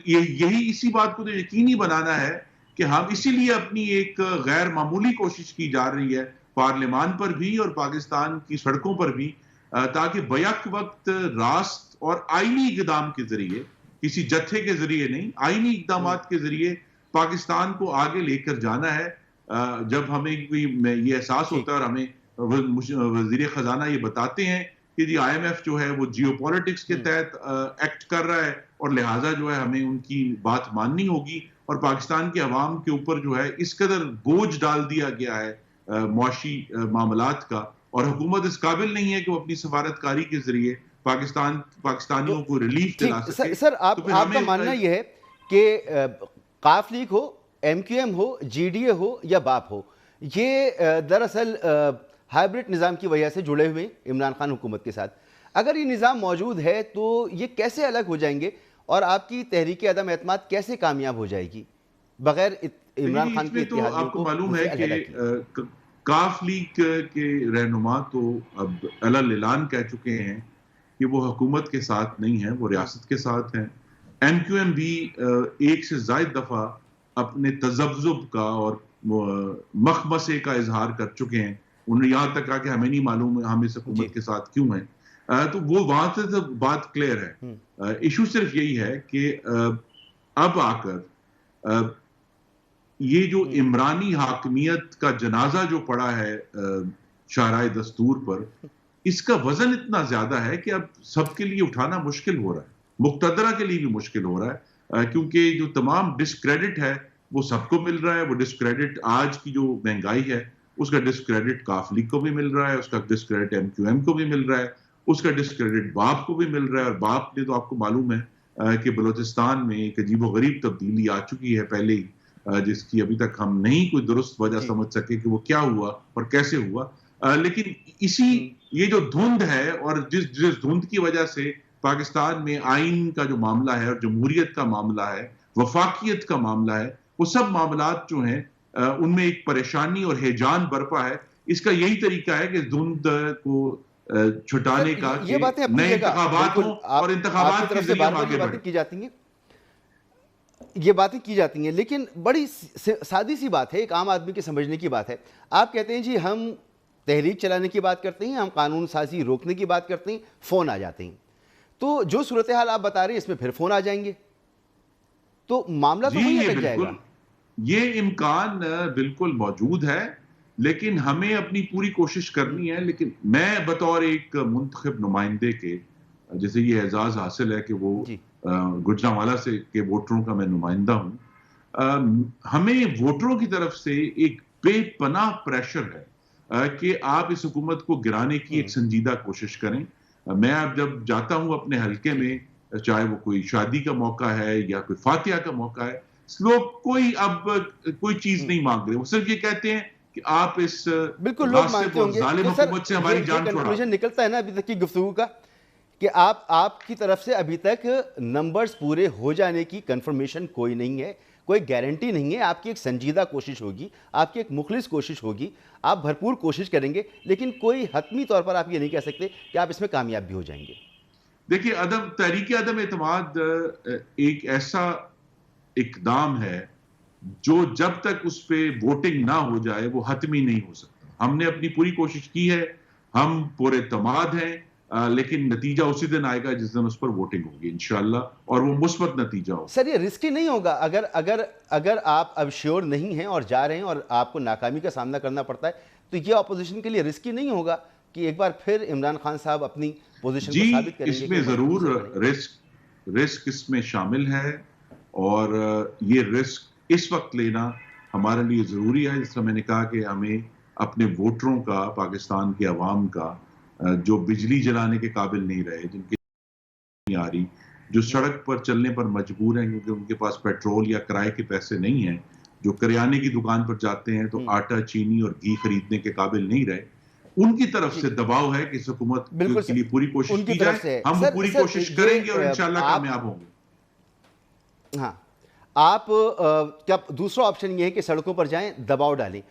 یہی اسی بات کو تو یقینی بنانا ہے کہ ہم اسی لیے اپنی ایک غیر معمولی کوشش کی جا رہی ہے پارلیمان پر بھی اور پاکستان کی سڑکوں پر بھی، تاکہ بیک وقت راست اور آئینی اقدام کے ذریعے، کسی جتھے کے ذریعے نہیں، آئینی اقدامات کے ذریعے پاکستان کو آگے لے کر جانا ہے. جب ہمیں یہ احساس ہوتا ہے اور ہمیں وزیر خزانہ یہ بتاتے ہیں کہ جی آئی ایم ایف جو ہے وہ جیو پولیٹکس کے تحت ایکٹ کر رہا ہے اور لہٰذا جو ہے ہمیں ان کی بات ماننی ہوگی، اور پاکستان کے عوام کے اوپر جو ہے اس قدر بوجھ ڈال دیا گیا ہے معاشی معاملات کا، اور حکومت اس قابل نہیں ہے کہ وہ اپنی سفارتکاری کے ذریعے پاکستانیوں کو ریلیف دلا سکے. سر آپ کا ماننا یہ ہے کہ قاف لیگ ہو، ایم کیو ایم ہو، جی ڈی اے ہو یا باپ ہو، یہ دراصل ہائیبرڈ نظام کی وجہ سے جڑے ہوئے عمران خان حکومت کے ساتھ. اگر یہ نظام موجود ہے تو یہ کیسے الگ ہو جائیں گے اور آپ کی تحریک عدم اعتماد کیسے کامیاب ہو جائے گی بغیر عمران خان کے اتحادیوں آپ کو معلوم ہے کہ کاف لیگ کے رہنما تو اب اعلان کہہ چکے ہیں کہ وہ حکومت کے ساتھ نہیں ہیں، وہ ریاست کے ساتھ ہیں. ایم کیو ایم بھی 1 سے زائد دفعہ اپنے تذبذب کا اور مخمصے کا اظہار کر چکے ہیں. انہوں نے یہاں تک کہا کہ ہمیں نہیں معلوم ہم اس حکومت کے ساتھ کیوں ہیں. تو وہ وہاں سے بات کلیئر ہے. ایشو صرف یہی ہے کہ اب آ کر یہ جو عمرانی حاکمیت کا جنازہ جو پڑا ہے شاہراہ دستور پر، اس کا وزن اتنا زیادہ ہے کہ اب سب کے لیے اٹھانا مشکل ہو رہا ہے، مقتدرہ کے لیے بھی مشکل ہو رہا ہے، کیونکہ جو تمام ڈسکریڈٹ ہے وہ سب کو مل رہا ہے. وہ ڈسکریڈٹ آج کی جو مہنگائی ہے اس کا ڈسکریڈٹ کاف لیگ کو بھی مل رہا ہے، اس کا ڈسکریڈٹ ایم کیو ایم کو بھی مل رہا ہے، اس کا ڈسکریڈٹ باپ کو بھی مل رہا ہے. اور باپ نے تو آپ کو معلوم ہے کہ بلوچستان میں ایک عجیب و غریب تبدیلی آ چکی ہے پہلے ہی، جس کی ابھی تک ہم نہیں کوئی درست وجہ سمجھ سکے کہ وہ کیا ہوا اور کیسے ہوا. لیکن یہ جو دھند ہے اور جس دھند کی وجہ سے پاکستان میں آئین کا جو معاملہ ہے اور جمہوریت کا معاملہ ہے، وفاقیت کا معاملہ ہے، وہ سب معاملات جو ہیں ان میں ایک پریشانی اور ہیجان برپا ہے. اس کا یہی طریقہ ہے کہ دھند کو چھٹانے کا یہ باتیں نئے انتخابات ہوں اور انتخابات کے ذریعے آگے بڑھیں. کی جاتی ہیں. یہ باتیں کی جاتی ہیں، لیکن بڑی سادی سی بات ہے، ایک عام آدمی کے سمجھنے کی بات ہے. آپ کہتے ہیں جی ہم تحریک چلانے کی بات کرتے ہیں، ہم قانون سازی روکنے کی بات کرتے ہیں، فون آ جاتے ہیں. تو جو صورتحال آپ بتا رہے ہیں اس میں پھر فون آ جائیں گے تو معاملہ تو جی وہیں یہ اٹک جائے بالکل، گا. یہ امکان بالکل موجود ہے، لیکن ہمیں اپنی پوری کوشش کرنی ہے. لیکن میں بطور ایک منتخب نمائندے کے، جیسے یہ اعزاز حاصل ہے کہ وہ جی گوجرانوالا سے کے ووٹروں کا میں نمائندہ ہوں، ہمیں ووٹروں کی طرف سے ایک بے پناہ پریشر ہے کہ آپ اس حکومت کو گرانے کی ایک سنجیدہ کوشش کریں. میں اب جب جاتا ہوں اپنے حلقے ٹھیک میں، ہے. چاہے وہ کوئی شادی کا موقع ہے یا کوئی فاتحہ کا موقع ہے، لوگ کوئی چیز نہیں مانگ رہے، وہ صرف یہ کہتے ہیں کہ آپ اس بالکل لوگ غاصب مانتے اور ہوں گے. ظالم تو سر حکومت سے یہ ہماری جان چھڑا کنکلوژن دیں. نکلتا ہے نا ابھی تک کی گفتگو کا کہ آپ کی طرف سے ابھی تک نمبرز پورے ہو جانے کی کنفرمیشن کوئی نہیں ہے، کوئی گارنٹی نہیں ہے. آپ کی ایک سنجیدہ کوشش ہوگی، آپ کی ایک مخلص کوشش ہوگی، آپ بھرپور کوشش کریں گے، لیکن کوئی حتمی طور پر آپ یہ نہیں کہہ سکتے کہ آپ اس میں کامیاب بھی ہو جائیں گے. دیکھیے، تحریک عدم اعتماد ایک ایسا اقدام ہے جو جب تک اس پہ ووٹنگ نہ ہو جائے وہ حتمی نہیں ہو سکتا. ہم نے اپنی پوری کوشش کی ہے، ہم پورے اعتماد ہیں، لیکن نتیجہ اسی دن آئے گا جس دن اس پر ووٹنگ ہوگی انشاءاللہ، اور وہ مثبت نتیجہ ہوگا. سر یہ رسکی نہیں ہوگا اگر آپ اب شیور نہیں ہیں اور جا رہے ہیں اور آپ کو ناکامی کا سامنا کرنا پڑتا ہے تو یہ اپوزیشن کے لیے رسکی نہیں ہوگا کہ ایک بار پھر عمران خان صاحب اپنی پوزیشن کو جی ثابت کریں گے اس کہ میں وہ ضرور منصب بنے گے؟ رسک اس میں شامل ہے، اور یہ رسک اس وقت لینا ہمارے لیے ضروری ہے. جس طرح میں نے کہا کہ ہمیں اپنے ووٹروں کا، پاکستان کے عوام کا، جو بجلی جلانے کے قابل نہیں رہے، جن کی نہیں آ رہی، جو سڑک پر چلنے پر مجبور ہیں کیونکہ ان کے پاس پیٹرول یا کرائے کے پیسے نہیں ہیں، جو کریانے کی دکان پر جاتے ہیں تو آٹا، چینی اور گھی خریدنے کے قابل نہیں رہے، ان کی طرف جی سے دباؤ ہے کہ اس حکومت بالکل کے سر، لیے پوری کوشش ان کی کی طرف جائے. سے ہے. ہم وہ پوری سر کوشش کریں گے اور یہ انشاءاللہ آپ، کامیاب ہوں گے. ہاں آپ کیا دوسرا آپشن یہ ہے کہ سڑکوں پر جائیں، دباؤ ڈالیں؟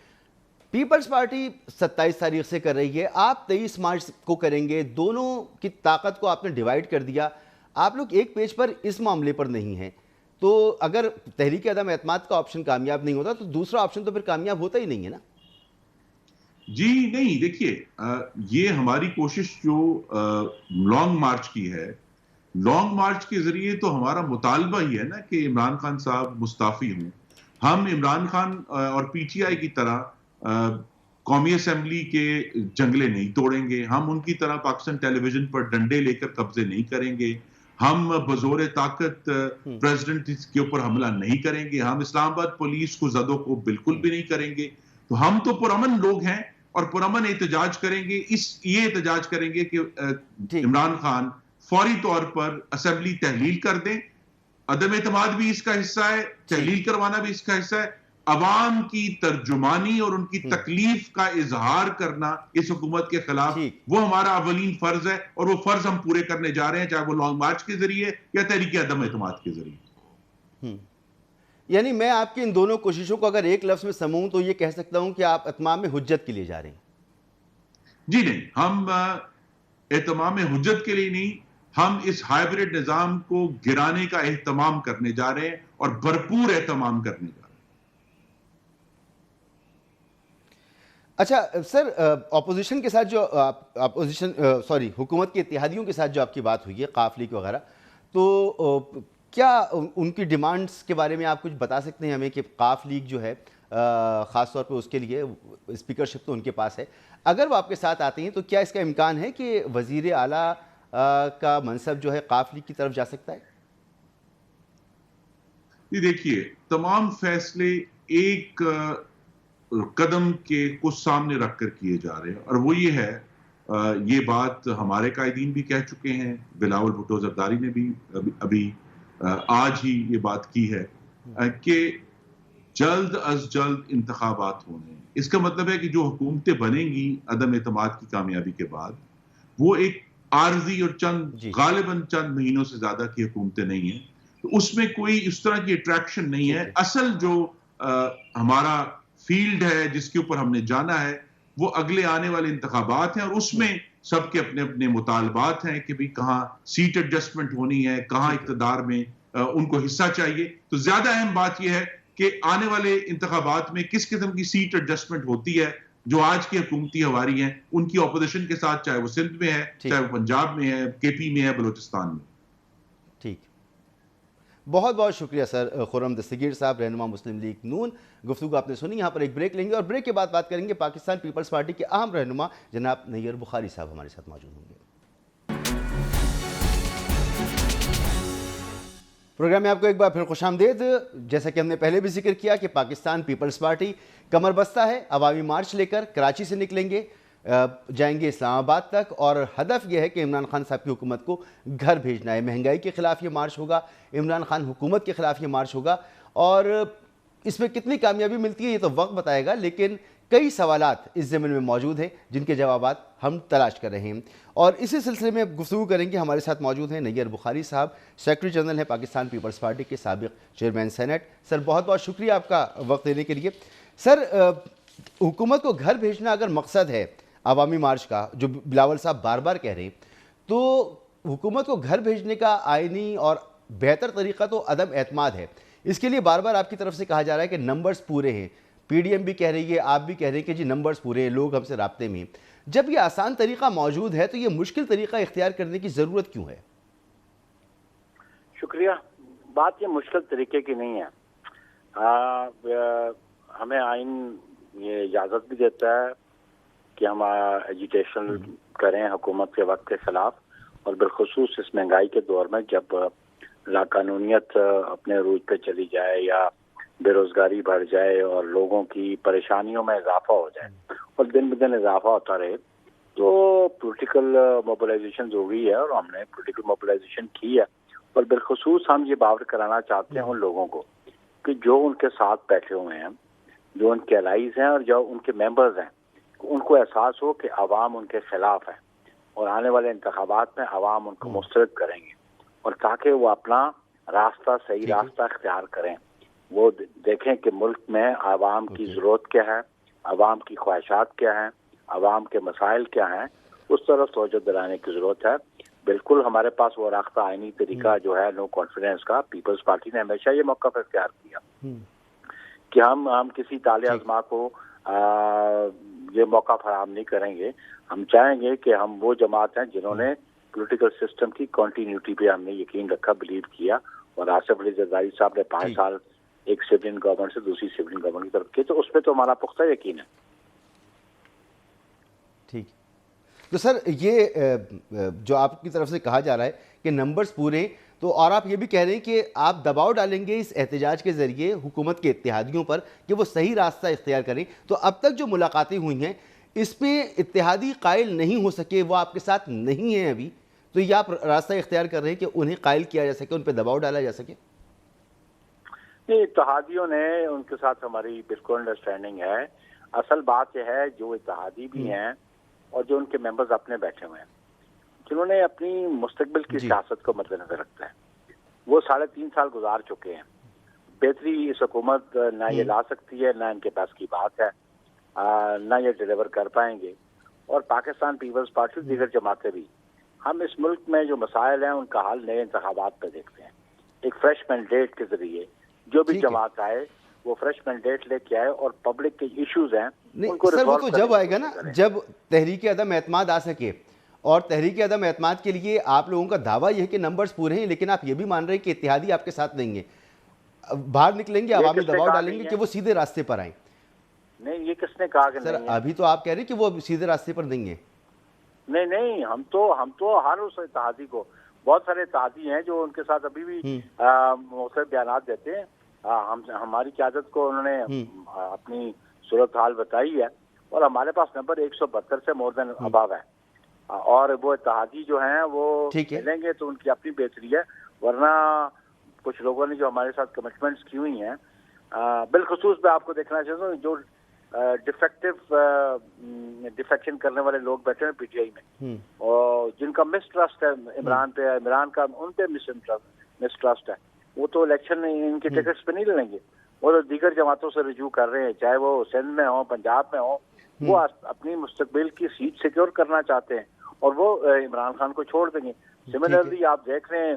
پیپلز پارٹی 27 تاریخ سے کر رہی ہے، آپ 23 مارچ کو کریں گے. دونوں کی طاقت کو آپ نے ڈیوائیڈ کر دیا. آپ لوگ ایک پیج پر اس معاملے پر نہیں ہیں. تو اگر تحریک عدم اعتماد کا آپشن کامیاب نہیں ہوتا تو دوسرا آپشن تو پھر کامیاب ہوتا ہی نہیں ہے نا. جی نہیں، دیکھیے، یہ ہماری کوشش جو لانگ مارچ کی ہے، لانگ مارچ کے ذریعے تو ہمارا مطالبہ ہی ہے نا کہ عمران خان صاحب مستعفی ہوں. ہم عمران خان اور پی ٹی آئی کی طرح قومی اسمبلی کے جنگلے نہیں توڑیں گے، ہم ان کی طرح پاکستان ٹیلی ویژن پر ڈنڈے لے کر قبضے نہیں کریں گے، ہم بزور طاقت پریزیڈنٹ کے اوپر حملہ نہیں کریں گے، ہم اسلام آباد پولیس کو زدوں کو بالکل بھی نہیں کریں گے. تو ہم تو پرامن لوگ ہیں اور پرامن احتجاج کریں گے. یہ احتجاج کریں گے کہ ٹھیک. عمران خان فوری طور پر اسمبلی تحلیل کر دیں. عدم اعتماد بھی اس کا حصہ ہے، تحلیل کروانا بھی اس کا حصہ ہے. عوام کی ترجمانی اور ان کی تکلیف کا اظہار کرنا اس حکومت کے خلاف، ٹھیک. وہ ہمارا اولین فرض ہے، اور وہ فرض ہم پورے کرنے جا رہے ہیں، چاہے وہ لانگ مارچ کے ذریعے یا تحریک عدم اعتماد کے ذریعے. یعنی میں آپ کی ان دونوں کوششوں کو اگر ایک لفظ میں سموں تو یہ کہہ سکتا ہوں کہ آپ اتمام حجت کے لیے جا رہے ہیں. جی نہیں، ہم اہتمام حجت کے لیے نہیں، ہم اس ہائیبریڈ نظام کو گرانے کا اہتمام کرنے جا رہے ہیں اور بھرپور اہتمام کرنے جا رہے ہیں. اچھا سر، اپوزیشن کے ساتھ جو حکومت کے اتحادیوں کے ساتھ جو آپ کی بات ہوئی ہے، قاف لیگ وغیرہ، تو کیا ان کی ڈیمانڈز کے بارے میں آپ کچھ بتا سکتے ہیں ہمیں کہ قاف لیگ جو ہے خاص طور پہ اس کے لیے اسپیکرشپ تو ان کے پاس ہے، اگر وہ آپ کے ساتھ آتے ہیں تو کیا اس کا امکان ہے کہ وزیر اعلیٰ کا منصب جو ہے قاف لیگ کی طرف جا سکتا ہے؟ یہ دیکھیے، تمام فیصلے ایک قدم کو سامنے رکھ کر کیے جا رہے ہیں، اور وہ یہ ہے، یہ بات ہمارے قائدین بھی کہہ چکے ہیں، بلاول بھٹو زرداری نے بھی ابھی آج ہی یہ بات کی ہے کہ جلد از جلد انتخابات ہونے ہیں. اس کا مطلب ہے کہ جو حکومتیں بنیں گی عدم اعتماد کی کامیابی کے بعد، وہ ایک عارضی اور غالباً چند مہینوں سے زیادہ کی حکومتیں نہیں ہیں. تو اس میں کوئی اس طرح کی اٹریکشن نہیں ہے. اصل جو ہمارا فیلڈ ہے جس کے اوپر ہم نے جانا ہے، وہ اگلے آنے والے انتخابات ہیں، اور اس میں سب کے اپنے اپنے مطالبات ہیں کہ بھی کہاں سیٹ ایڈجسٹمنٹ ہونی ہے، کہاں اقتدار میں ان کو حصہ چاہیے. تو زیادہ اہم بات یہ ہے کہ آنے والے انتخابات میں کس قسم کی سیٹ ایڈجسٹمنٹ ہوتی ہے. جو آج کی حکومتی ہواری ہیں ان کی اپوزیشن کے ساتھ، چاہے وہ سندھ میں ہے، چاہے وہ پنجاب میں ہے، کے پی میں ہے، بلوچستان میں. ٹھیک، بہت بہت شکریہ سر خرم دستگیر صاحب، رہنما مسلم لیگ نون. گفتگو آپ نے سنی. یہاں پر ایک بریک لیں گے اور بریک کے بعد بات کریں گے. پاکستان پیپلز پارٹی کے اہم رہنما جناب نیر بخاری صاحب ہمارے ساتھ موجود ہوں گے. پروگرام میں آپ کو ایک بار پھر خوش آمدید. جیسا کہ ہم نے پہلے بھی ذکر کیا کہ پاکستان پیپلز پارٹی کمر بستہ ہے. عوامی مارچ لے کر کراچی سے نکلیں گے، جائیں گے اسلام آباد تک، اور ہدف یہ ہے کہ عمران خان صاحب کی حکومت کو گھر بھیجنا ہے. مہنگائی کے خلاف یہ مارچ ہوگا، عمران خان حکومت کے خلاف یہ مارچ ہوگا، اور اس میں کتنی کامیابی ملتی ہے یہ تو وقت بتائے گا، لیکن کئی سوالات اس ضمن میں موجود ہیں جن کے جوابات ہم تلاش کر رہے ہیں. اور اسی سلسلے میں گفتگو کریں گے. ہمارے ساتھ موجود ہیں نیر بخاری صاحب، سیکرٹری جنرل ہیں پاکستان پیپلز پارٹی کے، سابق چیئرمین سینٹ. سر بہت بہت شکریہ آپ کا وقت دینے کے لیے. سر حکومت کو گھر بھیجنا اگر مقصد ہے عوامی مارچ کا، جو بلاول صاحب بار بار کہہ رہے ہیں، تو حکومت کو گھر بھیجنے کا آئینی اور بہتر طریقہ تو عدم اعتماد ہے. اس کے لیے بار بار آپ کی طرف سے کہا جا رہا ہے کہ نمبرز پورے ہیں. پی ڈی ایم بھی کہہ رہی ہے، آپ بھی کہہ رہے ہیں کہ جی نمبرز پورے ہیں، لوگ ہم سے رابطے میں ہیں. جب یہ آسان طریقہ موجود ہے تو یہ مشکل طریقہ اختیار کرنے کی ضرورت کیوں ہے؟ شکریہ. بات یہ مشکل طریقے کی نہیں ہے. ہمیں آئین یہ اجازت بھی دیتا ہے کہ ہم ایجیٹیشن کریں حکومت کے وقت کے خلاف، اور بالخصوص اس مہنگائی کے دور میں جب لاقانونیت اپنے عروج پہ چلی جائے یا بے روزگاری بڑھ جائے اور لوگوں کی پریشانیوں میں اضافہ ہو جائے اور دن بدن اضافہ ہوتا رہے، تو پولیٹیکل موبلائزیشن ضروری ہے، اور ہم نے پولیٹیکل موبلائزیشن کی ہے. اور بالخصوص ہم یہ باور کرانا چاہتے ہیں ان لوگوں کو کہ جو ان کے ساتھ بیٹھے ہوئے ہیں، جو ان کے الائز ہیں اور جو ان کے ممبرز ہیں، ان کو احساس ہو کہ عوام ان کے خلاف ہے، اور آنے والے انتخابات میں عوام ان کو مسترد کریں گے، اور تاکہ وہ اپنا راستہ، صحیح راستہ اختیار کریں. وہ دیکھیں کہ ملک میں عوام کی ضرورت کیا ہے، عوام کی خواہشات کیا ہیں، عوام کے مسائل کیا ہیں، اس طرف توجہ دلانے کی ضرورت ہے. بالکل ہمارے پاس وہ راستہ آئینی طریقہ جو ہے نو کانفیڈنس کا، پیپلز پارٹی نے ہمیشہ یہ موقف اختیار کیا کہ ہم کسی طالع ازما کو یہ موقع فراہم نہیں کریں گے. ہم چاہیں گے کہ ہم وہ جماعت ہیں جنہوں نے پولیٹیکل سسٹم کی کنٹینیوٹی پہ ہم نے یقین رکھا، بلیو کیا، اور آصف علی زرداری صاحب نے 5 سال ایک سیولین گورنمنٹ سے دوسری سیولین گورنمنٹ کی طرف کیے، تو اس پہ تو ہمارا پختہ یقین ہے. ٹھیک. تو سر یہ جو آپ کی طرف سے کہا جا رہا ہے کہ نمبرز پورے، تو اور آپ یہ بھی کہہ رہے ہیں کہ آپ دباؤ ڈالیں گے اس احتجاج کے ذریعے حکومت کے اتحادیوں پر کہ وہ صحیح راستہ اختیار کریں. تو اب تک جو ملاقاتیں ہوئی ہیں اس میں اتحادی قائل نہیں ہو سکے، وہ آپ کے ساتھ نہیں ہیں ابھی، تو یہ آپ راستہ اختیار کر رہے ہیں کہ انہیں قائل کیا جا سکے، ان پہ دباؤ ڈالا جا سکے؟ نہیں، اتحادیوں نے ان کے ساتھ ہماری بالکل انڈرسٹینڈنگ ہے. اصل بات یہ ہے جو اتحادی بھی ہیں اور جو ان کے ممبرز اپنے بیٹھے ہوئے ہیں، جنہوں نے اپنی مستقبل کی سیاست کو مد نظر رکھتا ہے، وہ 3.5 سال گزار چکے ہیں. بہتری اس حکومت نہ یہ لا سکتی ہے، نہ ان کے پاس کی بات ہے، نہ یہ ڈیلیور کر پائیں گے. اور پاکستان پیپلز پارٹی دیگر جماعتیں بھی، ہم اس ملک میں جو مسائل ہیں ان کا حل نئے انتخابات پہ دیکھتے ہیں. ایک فریش مینڈیٹ کے ذریعے جو بھی جماعت آئے وہ فریش مینڈیٹ لے کے آئے اور پبلک کے ایشوز ہیں ان کو سر وہ تو جب آئے گا نا جب تحریک عدم اعتماد آ سکے. اور تحریک عدم اعتماد کے لیے آپ لوگوں کا دعویٰ یہ ہے کہ نمبرز پورے ہیں، لیکن آپ یہ بھی مان رہے ہیں کہ اتحادی آپ کے ساتھ نہیں ہیں. باہر نکلیں گے، عوامی دباؤ ڈالیں گے کہ وہ سیدھے راستے پر آئیں. نہیں، یہ کس نے کہا کہ سر ابھی تو آپ کہہ رہے ہیں کہ وہ سیدھے راستے پر نہیں ہیں. نہیں، ہم تو ہر اس اتحادی کو، بہت سارے اتحادی ہیں جو ان کے ساتھ ابھی بھی مختلف بیانات دیتے ہیں. ہماری قیادت کو انہوں نے اپنی صورتحال بتائی ہے، اور ہمارے پاس نمبر 172 سے مور دین اباو ہے. اور وہ اتحادی جو ہیں وہ ملیں گے تو ان کی اپنی بہتری ہے. ورنہ کچھ لوگوں نے جو ہمارے ساتھ کمٹمنٹس کی ہوئی ہیں، بالخصوص میں آپ کو دیکھنا چاہتا ہوں جو ڈیفیکشن کرنے والے لوگ بیٹھے ہیں پی ٹی آئی میں، اور جن کا مسٹرسٹ ہے عمران پہ، عمران کا ان پہ مسٹرسٹ ہے، وہ تو الیکشن ان کے ٹکٹس پہ نہیں لڑیں گے. وہ تو دیگر جماعتوں سے رجوع کر رہے ہیں، چاہے وہ سندھ میں ہوں، پنجاب میں ہوں. وہ اپنی مستقبل کی سیٹ سیکیور کرنا چاہتے ہیں اور وہ عمران خان کو چھوڑ دیں گے. سملرلی آپ دیکھ رہے ہیں